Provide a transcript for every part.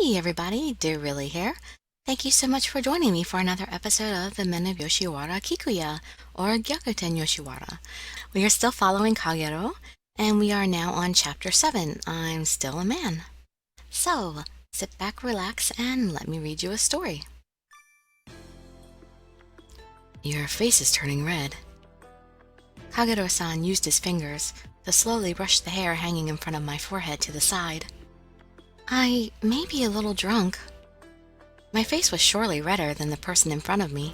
Hey everybody, Dirili here. Thank you so much for joining me for another episode of the Men of Yoshiwara Kikuya, or Gyakuten Yoshiwara. We are still following Kagerou, and we are now on Chapter 7, I'm Still a Man. So, sit back, relax, and let me read you a story. Your face is turning red. Kagerou-san used his fingers to slowly brush the hair hanging in front of my forehead to the side. I may be a little drunk. My face was surely redder than the person in front of me.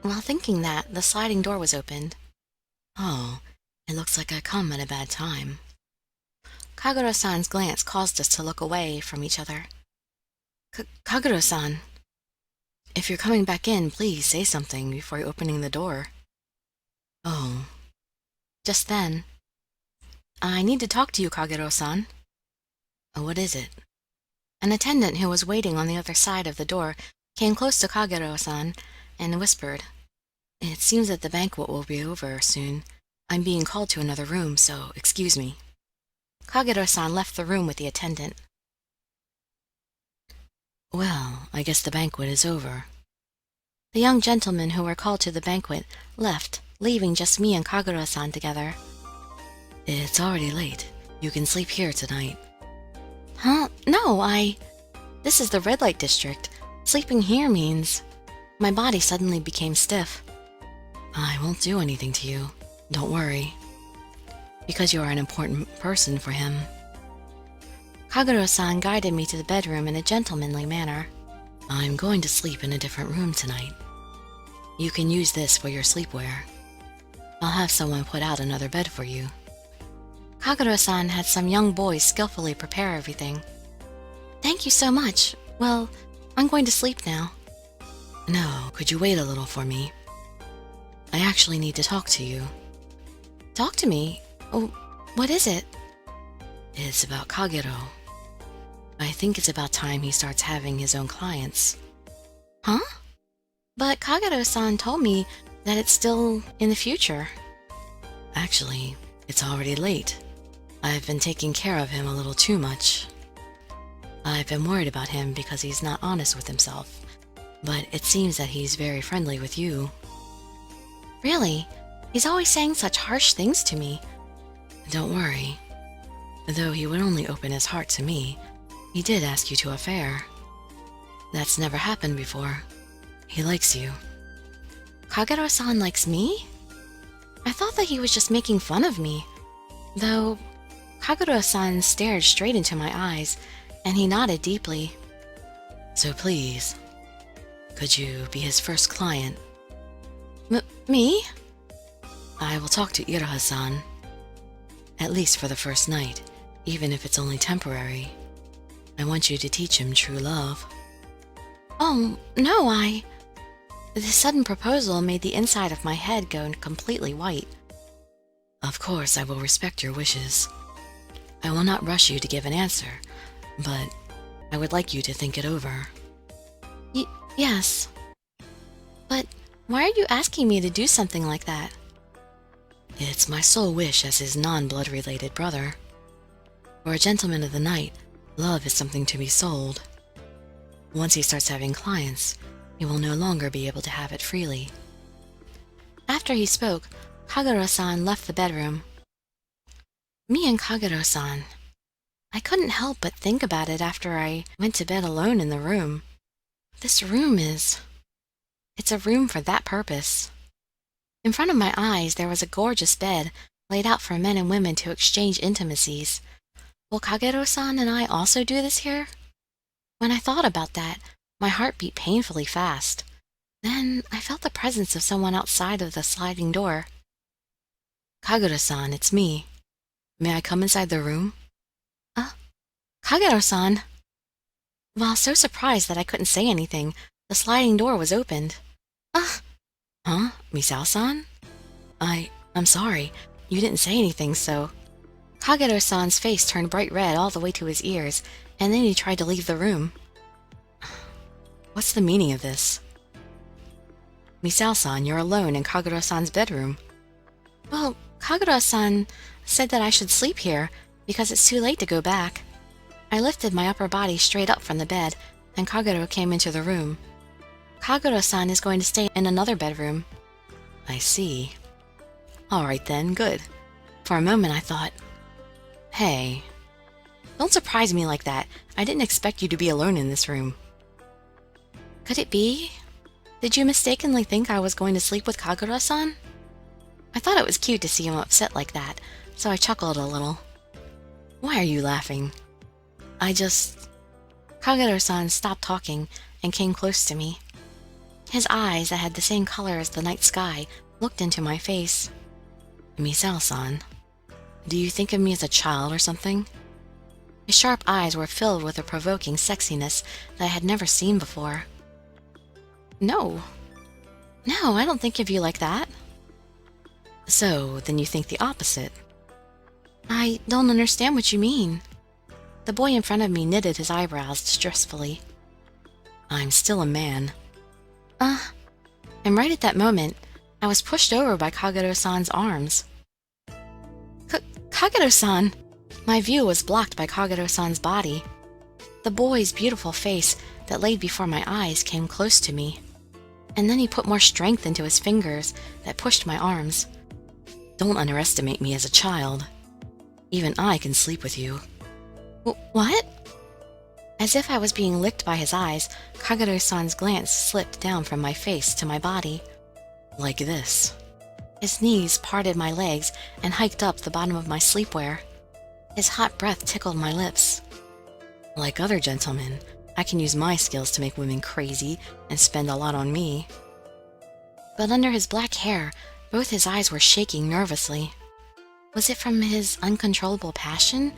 While thinking that, the sliding door was opened. Oh, it looks like I come at a bad time. Kagerou-san's glance caused us to look away from each other. Kagerou-san, if you're coming back in, please say something before opening the door. Oh. Just then, I need to talk to you, Kagerou-san. What is it? An attendant who was waiting on the other side of the door came close to Kagerou-san and whispered, "It seems that the banquet will be over soon. I'm being called to another room, so excuse me." Kagerou-san left the room with the attendant. Well, I guess the banquet is over. The young gentlemen who were called to the banquet left, leaving just me and Kagerou-san together. It's already late. You can sleep here tonight. Huh? No, This is the red light district. Sleeping here means... My body suddenly became stiff. I won't do anything to you. Don't worry. Because you are an important person for him. Kagerou-san guided me to the bedroom in a gentlemanly manner. I'm going to sleep in a different room tonight. You can use this for your sleepwear. I'll have someone put out another bed for you. Kagerou-san had some young boys skillfully prepare everything. Thank you so much. Well, I'm going to sleep now. No, could you wait a little for me? I actually need to talk to you. Talk to me? Oh, what is it? It's about Kagerou. I think it's about time he starts having his own clients. Huh? But Kagerou-san told me that it's still in the future. Actually, it's already late. I've been taking care of him a little too much. I've been worried about him because he's not honest with himself, but it seems that he's very friendly with you. Really? He's always saying such harsh things to me. Don't worry. Though he would only open his heart to me, he did ask you to a fair. That's never happened before. He likes you. Kagerou-san likes me? I thought that he was just making fun of me. Though, Kagerou-san stared straight into my eyes, and he nodded deeply. So please, could you be his first client? Me? I will talk to Iraha-san. At least for the first night, even if it's only temporary. I want you to teach him true love. Oh, no, This sudden proposal made the inside of my head go completely white. Of course, I will respect your wishes. I will not rush you to give an answer, but I would like you to think it over. Yes. But why are you asking me to do something like that? It's my sole wish as his non-blood-related brother. For a gentleman of the night, love is something to be sold. Once he starts having clients, he will no longer be able to have it freely. After he spoke, Kagerou-san left the bedroom. Me and Kagerou-san. I couldn't help but think about it after I went to bed alone in the room. This room It's a room for that purpose. In front of my eyes there was a gorgeous bed laid out for men and women to exchange intimacies. Will Kagerou-san and I also do this here? When I thought about that, my heart beat painfully fast. Then I felt the presence of someone outside of the sliding door. Kagerou-san, it's me. May I come inside the room? Kagerou-san! While so surprised that I couldn't say anything, the sliding door was opened. Huh? Misao-san? I'm sorry. You didn't say anything, so... Kagerou-san's face turned bright red all the way to his ears, and then he tried to leave the room. What's the meaning of this? Misao-san, you're alone in Kagerou-san's bedroom. Well, Kagerou-san said that I should sleep here, because it's too late to go back. I lifted my upper body straight up from the bed, and Kagero came into the room. Kagero-san is going to stay in another bedroom. I see. All right then, good. For a moment I thought, hey, don't surprise me like that. I didn't expect you to be alone in this room. Could it be? Did you mistakenly think I was going to sleep with Kagero-san? I thought it was cute to see him upset like that, so I chuckled a little. Why are you laughing? Kagero-san stopped talking and came close to me. His eyes, that had the same color as the night sky, looked into my face. Misao-san, do you think of me as a child or something? His sharp eyes were filled with a provoking sexiness that I had never seen before. No, I don't think of you like that. So, then you think the opposite? I don't understand what you mean. The boy in front of me knitted his eyebrows distressfully. I'm still a man. And right at that moment, I was pushed over by Kagero-san's arms. Kagero-san! My view was blocked by Kagero-san's body. The boy's beautiful face that laid before my eyes came close to me. And then he put more strength into his fingers that pushed my arms. Don't underestimate me as a child. Even I can sleep with you. What? As if I was being licked by his eyes, Kagero-san's glance slipped down from my face to my body. Like this. His knees parted my legs and hiked up the bottom of my sleepwear. His hot breath tickled my lips. Like other gentlemen, I can use my skills to make women crazy and spend a lot on me. But under his black hair, both his eyes were shaking nervously. Was it from his uncontrollable passion,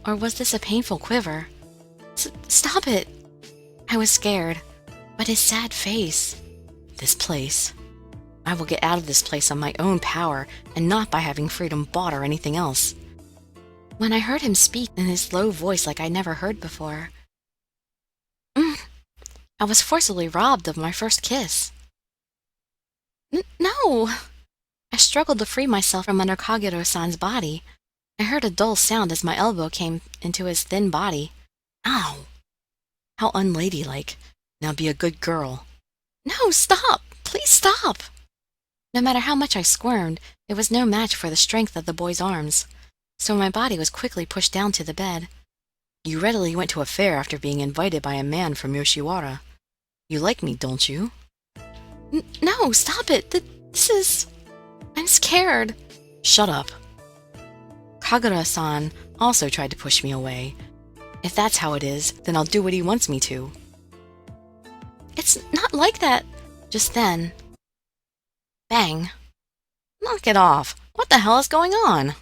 or was this a painful quiver? Stop it! I was scared, but his sad face. This place. I will get out of this place on my own power, and not by having freedom bought or anything else. When I heard him speak in his low voice like I never heard before, I was forcibly robbed of my first kiss. No! I struggled to free myself from under Kagero-san's body. I heard a dull sound as my elbow came into his thin body. Ow! How unladylike. Now be a good girl. No, stop! Please stop! No matter how much I squirmed, it was no match for the strength of the boy's arms. So my body was quickly pushed down to the bed. You readily went to a fair after being invited by a man from Yoshiwara. You like me, don't you? No, stop it! I'm scared. Shut up. Kagura-san also tried to push me away. If that's how it is, then I'll do what he wants me to. It's not like that. Just then. Bang. Knock it off. What the hell is going on?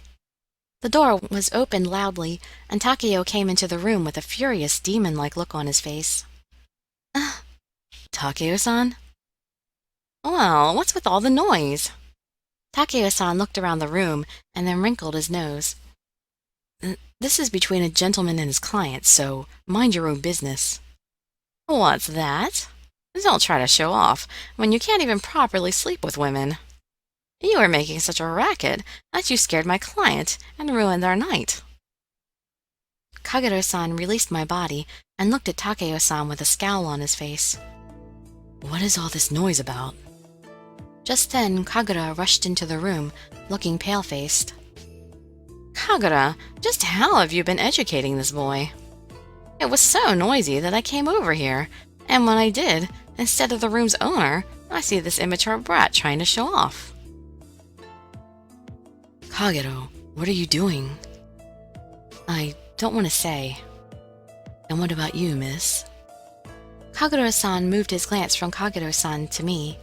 The door was opened loudly, and Takeo came into the room with a furious demon-like look on his face. Takeo-san? Well, what's with all the noise? Takeo-san looked around the room and then wrinkled his nose. This is between a gentleman and his client, so mind your own business. What's that? Don't try to show off when you can't even properly sleep with women. You were making such a racket that you scared my client and ruined our night. Kagero-san released my body and looked at Takeo-san with a scowl on his face. What is all this noise about? Just then, Kagura rushed into the room, looking pale-faced. Kagura, just how have you been educating this boy? It was so noisy that I came over here, and when I did, instead of the room's owner, I see this immature brat trying to show off. Kagero, what are you doing? I don't want to say. And what about you, miss? Kagura-san moved his glance from Kagero-san to me.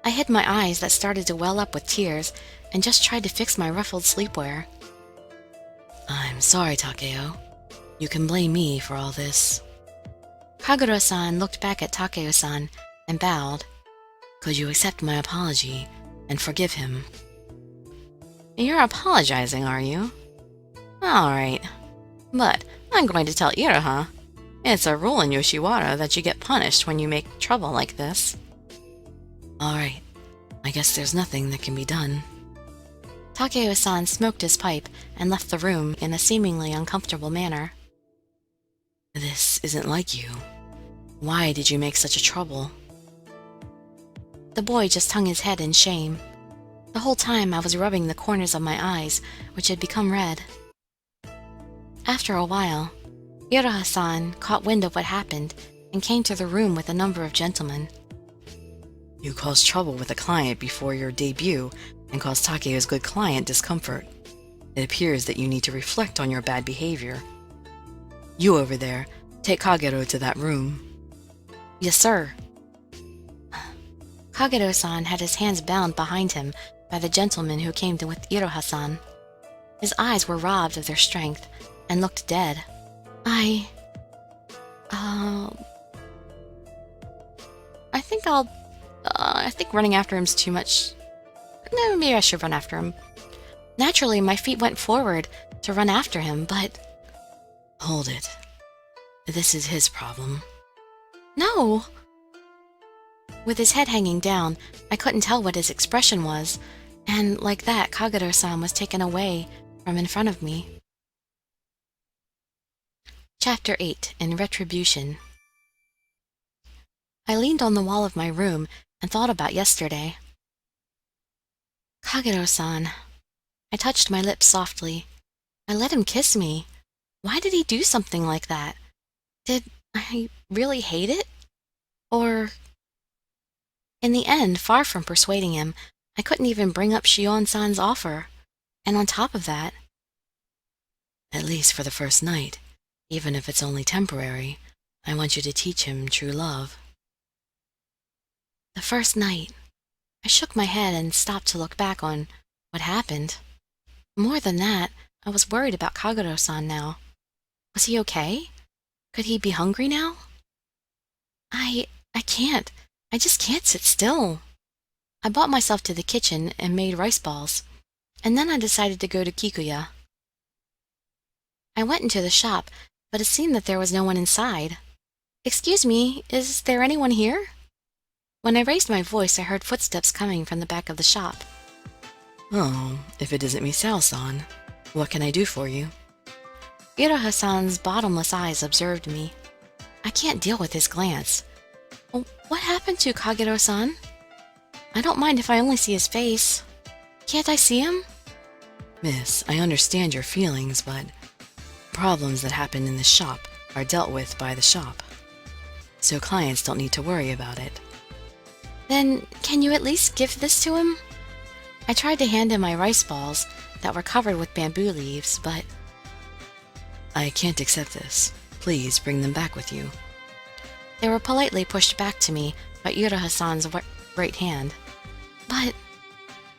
I hid my eyes that started to well up with tears and just tried to fix my ruffled sleepwear. I'm sorry, Takeo. You can blame me for all this. Kagura-san looked back at Takeo-san and bowed. Could you accept my apology and forgive him? You're apologizing, are you? All right. But I'm going to tell Iroha. It's a rule in Yoshiwara that you get punished when you make trouble like this. All right. I guess there's nothing that can be done. Takeo-san smoked his pipe and left the room in a seemingly uncomfortable manner. "This isn't like you. Why did you make such a trouble?" The boy just hung his head in shame. The whole time I was rubbing the corners of my eyes, which had become red. After a while, Iroha-san caught wind of what happened and came to the room with a number of gentlemen. "You caused trouble with a client before your debut and caused Takeo's good client discomfort. It appears that you need to reflect on your bad behavior. You over there, take Kagerou to that room." "Yes, sir." Kagerou-san had his hands bound behind him by the gentleman who came with Iroha-san. His eyes were robbed of their strength and looked dead. I think running after him's too much. No, maybe I should run after him. Naturally, my feet went forward to run after him, but... Hold it. This is his problem. No! With his head hanging down, I couldn't tell what his expression was, and like that, Kagerou-san was taken away from in front of me. Chapter 8, In Retribution. I leaned on the wall of my room and thought about yesterday. Kagerou-san. I touched my lips softly. I let him kiss me. Why did he do something like that? Did I really hate it? Or... In the end, far from persuading him, I couldn't even bring up Shion-san's offer. And on top of that... At least for the first night, even if it's only temporary, I want you to teach him true love. The first night. I shook my head and stopped to look back on what happened. More than that, I was worried about Kagerou-san now. Was he okay? Could he be hungry now? I can't. I just can't sit still. I bought myself to the kitchen and made rice balls, and then I decided to go to Kikuya. I went into the shop, but it seemed that there was no one inside. "Excuse me, is there anyone here?" When I raised my voice, I heard footsteps coming from the back of the shop. "Oh, if it isn't Misao-san, what can I do for you?" Iroha-san's bottomless eyes observed me. I can't deal with his glance. What happened to Kagerou-san? I don't mind if I only see his face. Can't I see him? "Miss, I understand your feelings, but problems that happen in the shop are dealt with by the shop, so clients don't need to worry about it." "Then, can you at least give this to him?" I tried to hand him my rice balls that were covered with bamboo leaves, but... "I can't accept this. Please bring them back with you." They were politely pushed back to me by Iroha-san's right hand. "But...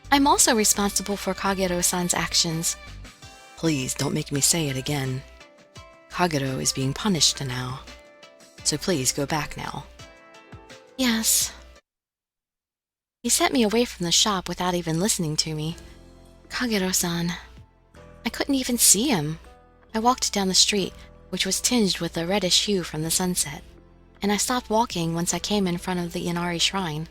I'm also responsible for Kagerou-san's actions." "Please don't make me say it again. Kagerou is being punished now, so please go back now." "Yes." He sent me away from the shop without even listening to me. Kagerou-san. I couldn't even see him. I walked down the street, which was tinged with a reddish hue from the sunset, and I stopped walking once I came in front of the Inari shrine.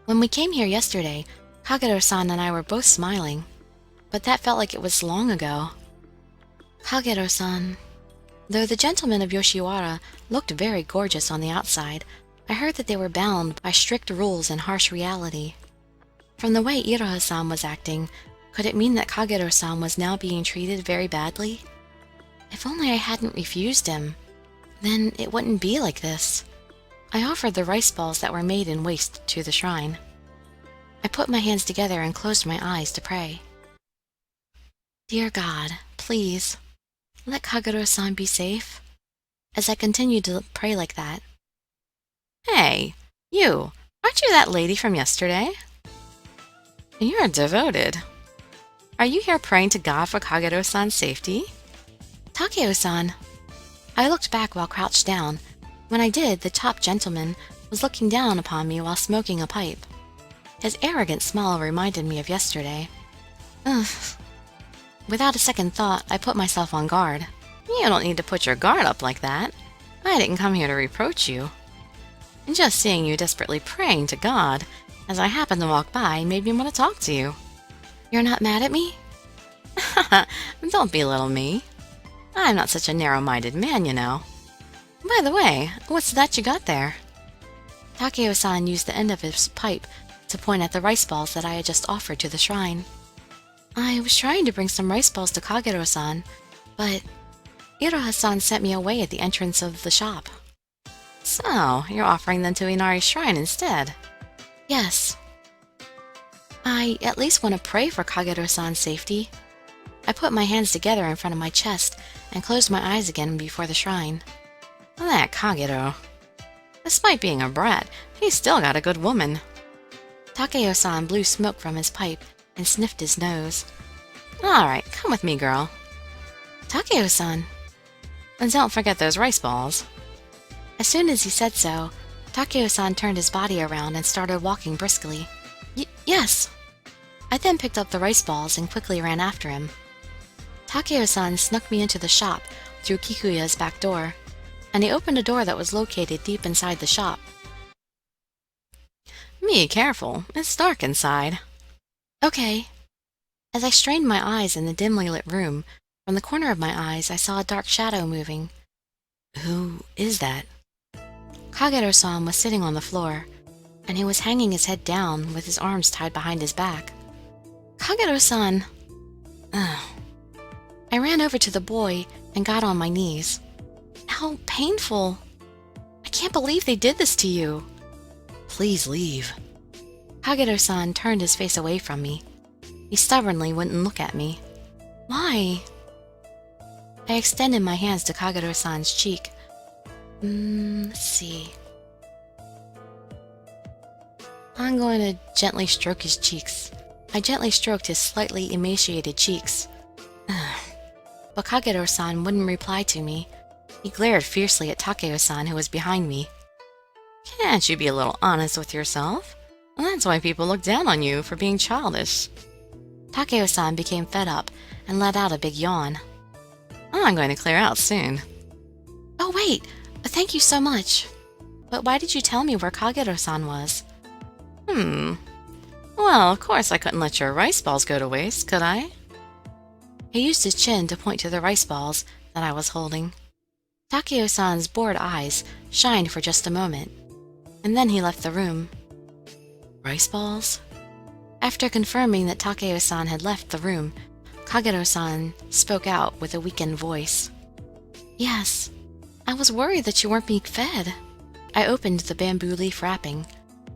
When we came here yesterday, Kagerou-san and I were both smiling, but that felt like it was long ago. Kagerou-san. Though the gentlemen of Yoshiwara looked very gorgeous on the outside, I heard that they were bound by strict rules and harsh reality. From the way Iroha-san was acting, could it mean that Kagerou-san was now being treated very badly? If only I hadn't refused him. Then it wouldn't be like this. I offered the rice balls that were made in waste to the shrine. I put my hands together and closed my eyes to pray. Dear God, please, let Kagerou-san be safe. As I continued to pray like that. Hey, you, aren't you that lady from yesterday? You're devoted. Are you here praying to God for Kagerou-san's safety? Takeo-san. I looked back while crouched down. When I did, the top gentleman was looking down upon me while smoking a pipe. His arrogant smile reminded me of yesterday. Ugh. Without a second thought, I put myself on guard. You don't need to put your guard up like that. I didn't come here to reproach you. And just seeing you desperately praying to God as I happened to walk by made me want to talk to you. You're not mad at me? Don't belittle me. I'm not such a narrow-minded man, you know. By the way, what's that you got there? Takeo-san used the end of his pipe to point at the rice balls that I had just offered to the shrine. I was trying to bring some rice balls to Kagerou-san, but Iroha-san sent me away at the entrance of the shop. So, you're offering them to Inari's shrine instead? Yes. I at least want to pray for Kagerou-san's safety. I put my hands together in front of my chest and closed my eyes again before the shrine. That Kagerou. Despite being a brat, he's still got a good woman. Takeo-san blew smoke from his pipe and sniffed his nose. Alright, come with me, girl. Takeo-san. And don't forget those rice balls. As soon as he said so, Takeo-san turned his body around and started walking briskly. Yes! I then picked up the rice balls and quickly ran after him. Takeo-san snuck me into the shop through Kikuya's back door, and he opened a door that was located deep inside the shop. Be careful, it's dark inside. Okay. As I strained my eyes in the dimly lit room, from the corner of my eyes I saw a dark shadow moving. Who is that? Kagerou-san was sitting on the floor, and he was hanging his head down with his arms tied behind his back. Kagerou-san! I ran over to the boy and got on my knees. How painful! I can't believe they did this to you. Please leave. Kagerou-san turned his face away from me. He stubbornly wouldn't look at me. Why? I extended my hands to Kagerou-san's cheek. Let's see. I'm going to gently stroke his cheeks. I gently stroked his slightly emaciated cheeks. But Kagerou-san wouldn't reply to me. He glared fiercely at Takeo-san, who was behind me. Can't you be a little honest with yourself? That's why people look down on you for being childish. Takeo-san became fed up and let out a big yawn. I'm going to clear out soon. Oh, wait! Thank you so much. But why did you tell me where Kagerou-san was? Well, of course I couldn't let your rice balls go to waste, could I? He used his chin to point to the rice balls that I was holding. Takeo-san's bored eyes shined for just a moment, and then he left the room. Rice balls? After confirming that Takeo-san had left the room, Kagerou-san spoke out with a weakened voice. Yes, I was worried that you weren't being fed. I opened the bamboo leaf wrapping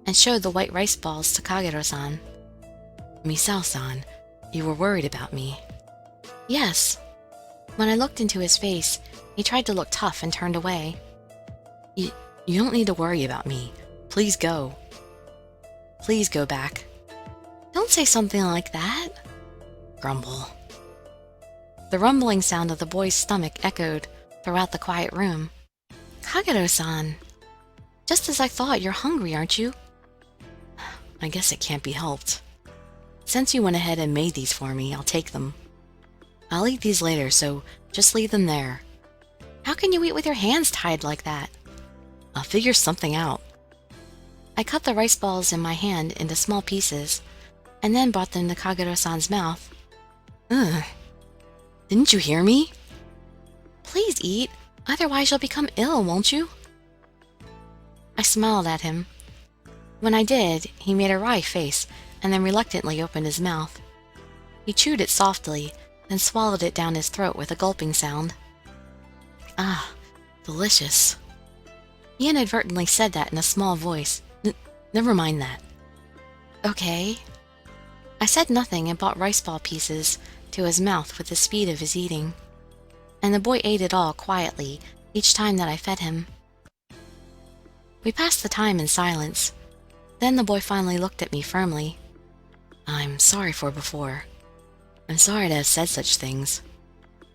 and showed the white rice balls to Kagerou-san. Misao-san, you were worried about me. Yes. When I looked into his face, he tried to look tough and turned away. You don't need to worry about me. Please go. Please go back. Don't say something like that. Grumble. The rumbling sound of the boy's stomach echoed throughout the quiet room. Kagerou-san, just as I thought, you're hungry, aren't you? I guess it can't be helped. Since you went ahead and made these for me, I'll take them. I'll eat these later, so just leave them there. How can you eat with your hands tied like that? I'll figure something out. I cut the rice balls in my hand into small pieces, and then brought them to Kagerou-san's mouth. Ugh. Didn't you hear me? Please eat, otherwise you'll become ill, won't you? I smiled at him. When I did, he made a wry face and then reluctantly opened his mouth. He chewed it softly, then swallowed it down his throat with a gulping sound. Ah, delicious. He inadvertently said that in a small voice. Never mind that. Okay. I said nothing and brought rice ball pieces to his mouth with the speed of his eating, and the boy ate it all quietly each time that I fed him. We passed the time in silence. Then the boy finally looked at me firmly. I'm sorry for before. I'm sorry to have said such things.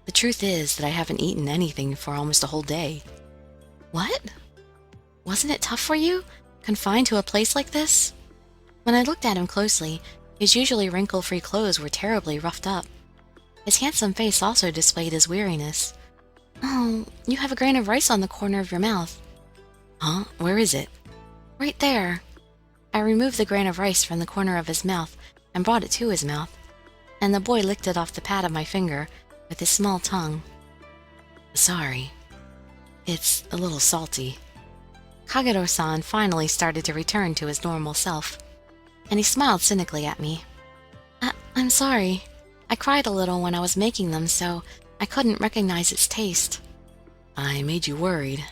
The truth is that I haven't eaten anything for almost a whole day. What? Wasn't it tough for you, confined to a place like this? When I looked at him closely, his usually wrinkle-free clothes were terribly roughed up. His handsome face also displayed his weariness. Oh, you have a grain of rice on the corner of your mouth. Huh? Where is it? Right there. I removed the grain of rice from the corner of his mouth and brought it to his mouth. and the boy licked it off the pad of my finger with his small tongue. Sorry. It's a little salty. Kagerou-san finally started to return to his normal self, and he smiled cynically at me. I'm sorry. I cried a little when I was making them, so I couldn't recognize its taste. I made you worried.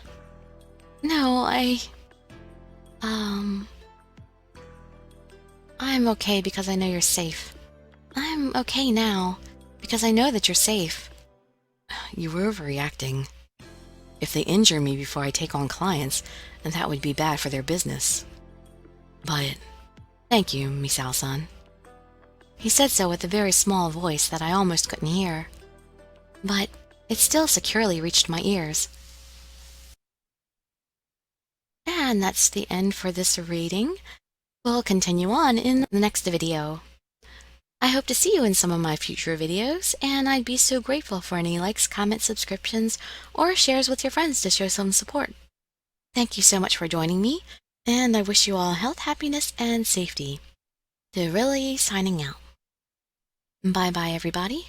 No, I'm okay because I know you're safe. I'm okay now, because I know that you're safe. You were overreacting. If they injure me before I take on clients, then that would be bad for their business. But thank you, Misao-san. He said so with a very small voice that I almost couldn't hear. But it still securely reached my ears. And that's the end for this reading. We'll continue on in the next video. I hope to see you in some of my future videos, and I'd be so grateful for any likes, comments, subscriptions, or shares with your friends to show some support. Thank you so much for joining me, and I wish you all health, happiness, and safety. Dirili signing out. Bye-bye, everybody.